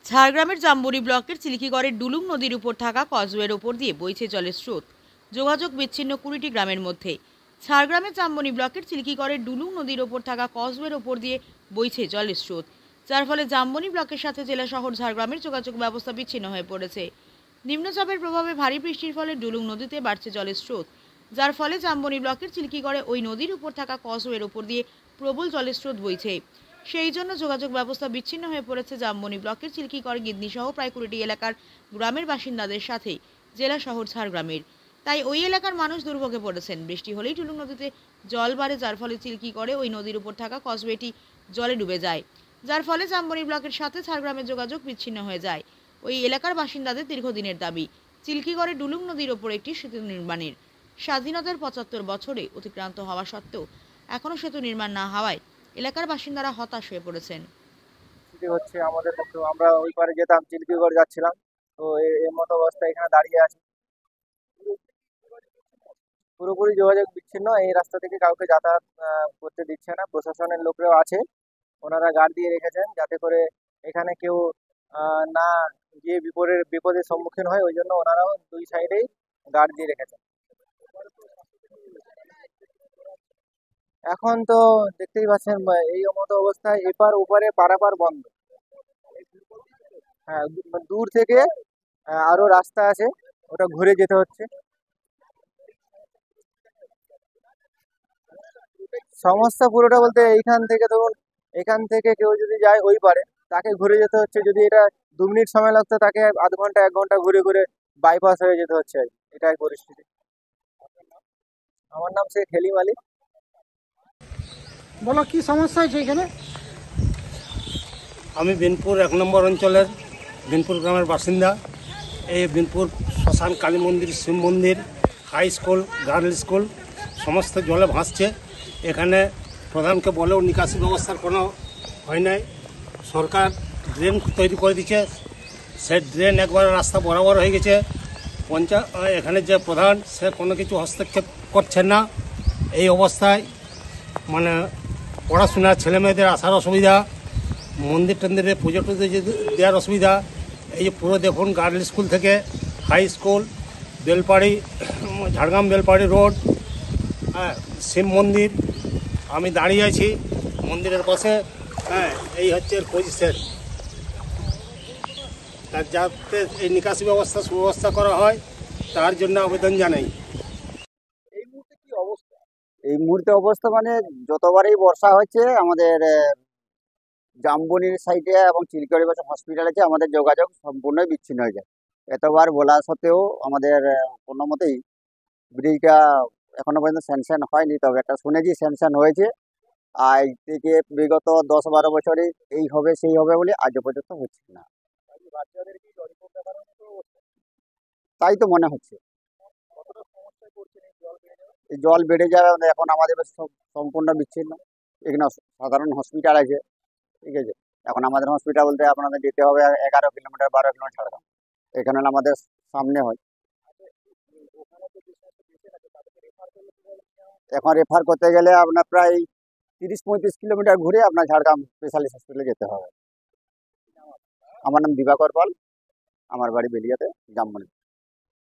ঝাড়গ্রামের জাম্বনি ব্লকের চিল্কিগড়ের ডুলুং নদীর উপর থাকা কজওয়ের ওপর দিয়ে বইছে জলের স্রোত। যোগাযোগ বিচ্ছিন্ন 20টি গ্রামের মধ্যে। ঝাড়গ্রামের জাম্বনি ব্লকের চিল্কিগড়ের ডুলুং নদীর ওপর থাকা কজওয়ের ওপর দিয়ে বইছে জলের স্রোত, যার ফলে জাম্বনি ব্লকের সাথে জেলা শহর ঝাড়গ্রামের যোগাযোগ ব্যবস্থা বিচ্ছিন্ন হয়ে পড়েছে। নিম্নচাপের প্রভাবে ভারী বৃষ্টির ফলে ডুলুং নদীতে বাড়ছে জলের স্রোত, যার ফলে জাম্বনি ব্লকের চিল্কিগড়ে ওই নদীর উপর থাকা কজওয়ের ওপর দিয়ে প্রবল জলের স্রোত বইছে। সেই জন্য যোগাযোগ ব্যবস্থা বিচ্ছিন্ন হয়ে পড়েছে জামবনি ব্লকের চিল্কিগড়, গিদনি সহ প্রায় 20টি এলাকার গ্রামের বাসিন্দাদের সাথে জেলা শহর ঝাড়গ্রামের। তাই ওই এলাকার মানুষ দুর্ভোগে পড়েছেন। বৃষ্টি হলেই ডুলুং নদীতে জল বাড়ে, যার ফলে চিল্কিগড়ে ওই নদীর উপর থাকা কজওয়েটি জলে ডুবে যায়, যার ফলে জামবনি ব্লকের সাথে ঝাড়গ্রামের যোগাযোগ বিচ্ছিন্ন হয়ে যায়। ওই এলাকার বাসিন্দাদের দীর্ঘদিনের দাবি চিল্কিগড়ে ডুলুং নদীর ওপর একটি সেতু নির্মাণের। স্বাধীনতার 75 বছরে অতিক্রান্ত হওয়া সত্ত্বেও এখনও সেতু নির্মাণ না হওয়ায় এলাকার বাসিন্দারা হতাশ হয়ে পড়েছেন। হচ্ছে আমাদের তো আমরা ওই পারে যেতাম, চিল্কিগড় যাচ্ছিলাম, তো এর মতো অবস্থা এখানে দাঁড়িয়ে আছে। পুরোপুরি যোগাযোগ বিচ্ছিন্ন। এই রাস্তা থেকে কাউকে যাতায়াত করতে দিচ্ছে না। প্রশাসনের লোকরাও আছে, ওনারা গার্ড দিয়ে রেখেছেন যাতে করে এখানে কেউ না গিয়ে বিপদের সম্মুখীন হয়, ওই জন্য ওনারাও দুই সাইডেই গার্ড দিয়ে রেখেছেন। এখন তো দেখতেই পাচ্ছেন এই মতো অবস্থায় এপার ওপারে পারাপার বন্ধ। হ্যাঁ, দূর থেকে আরো রাস্তা আছে, ওটা ঘুরে যেতে হচ্ছে। সমস্যা পুরোটা বলতে এইখান থেকে ধরুন, এখান থেকে কেউ যদি যায় ওই পারে, তাকে ঘুরে যেতে হচ্ছে। যদি এটা 2 মিনিট সময় লাগতো, তাকে আধ ঘন্টা 1 ঘন্টা ঘুরে ঘুরে বাইপাস হয়ে যেতে হচ্ছে। এটাই পরিস্থিতি। আমার নাম শেখ হেলিম আলী। বলো কি সমস্যা হয়েছে এখানে? আমি বিনপুর 1 নম্বর অঞ্চলের বিনপুর গ্রামের বাসিন্দা। এই বিনপুর শ্মশান, কালী মন্দির, শিব মন্দির, হাই স্কুল, গার্ল স্কুল সমস্ত জলে ভাসছে। এখানে প্রধানকে বলেও নিকাশি ব্যবস্থার কোনো হয় নাই। সরকার ড্রেন তৈরি করে দিচ্ছে, সেই ড্রেন একবার রাস্তা বরাবর হয়ে গেছে। এখানে যে প্রধান, সে কোনো কিছু হস্তক্ষেপ করছেন না। এই অবস্থায় মানে পড়াশোনার ছেলেমেয়েদের আসার অসুবিধা, মন্দির টন্দিরে পুজো টুজো দেওয়ার অসুবিধা। এই যে পুরো দেখুন, গার্ল স্কুল থেকে high school, Belpari, Jhargram Belpari road, হ্যাঁ, শিব মন্দির, আমি দাঁড়িয়ে আছি মন্দিরের পাশে। হ্যাঁ, এই হচ্ছে এর পজিশন। তার যাতে এই নিকাশি ব্যবস্থা সুব্যবস্থা করা হয়, তার জন্য আবেদন জানাই। এই মুহূর্তে অবস্থা মানে যতবারই বর্ষা হচ্ছে আমাদের জামবনির সাইডে এবং চিল্কিগড় পাশে হসপিটাল আছে, আমাদের যোগাযোগ সম্পূর্ণই বিচ্ছিন্ন হয়ে যায়। এতবার বলা সত্ত্বেও আমাদের কোনো মতেই ব্রিজটা এখনো পর্যন্ত স্যাংশন হয়নি। তবে একটা শুনেছি স্যাংশন হয়েছে। আজ থেকে বিগত 10-12 বছরে এই হবে সেই হবে বলে আজও পর্যন্ত হচ্ছে না। তাই তো মনে হচ্ছে। এই জল বেড়ে যাবে, এখন আমাদের সম্পূর্ণ বিচ্ছিন্ন। এখানে সাধারণ হসপিটাল আছে, ঠিক আছে। এখন আমাদের হসপিটাল বলতে আপনাদের যেতে হবে 11 কিলোমিটার 12 কিলোমিটার ঝাড়গ্রাম। এখানে আমাদের সামনে হয়। এখন রেফার করতে গেলে আপনার প্রায় 30-35 কিলোমিটার ঘুরে আপনার ঝাড়গ্রাম স্পেশালিস্ট হসপিটালে যেতে হবে। আমার নাম দিবাকর পাল, আমার বাড়ি বেলিয়াতে, জামবনি।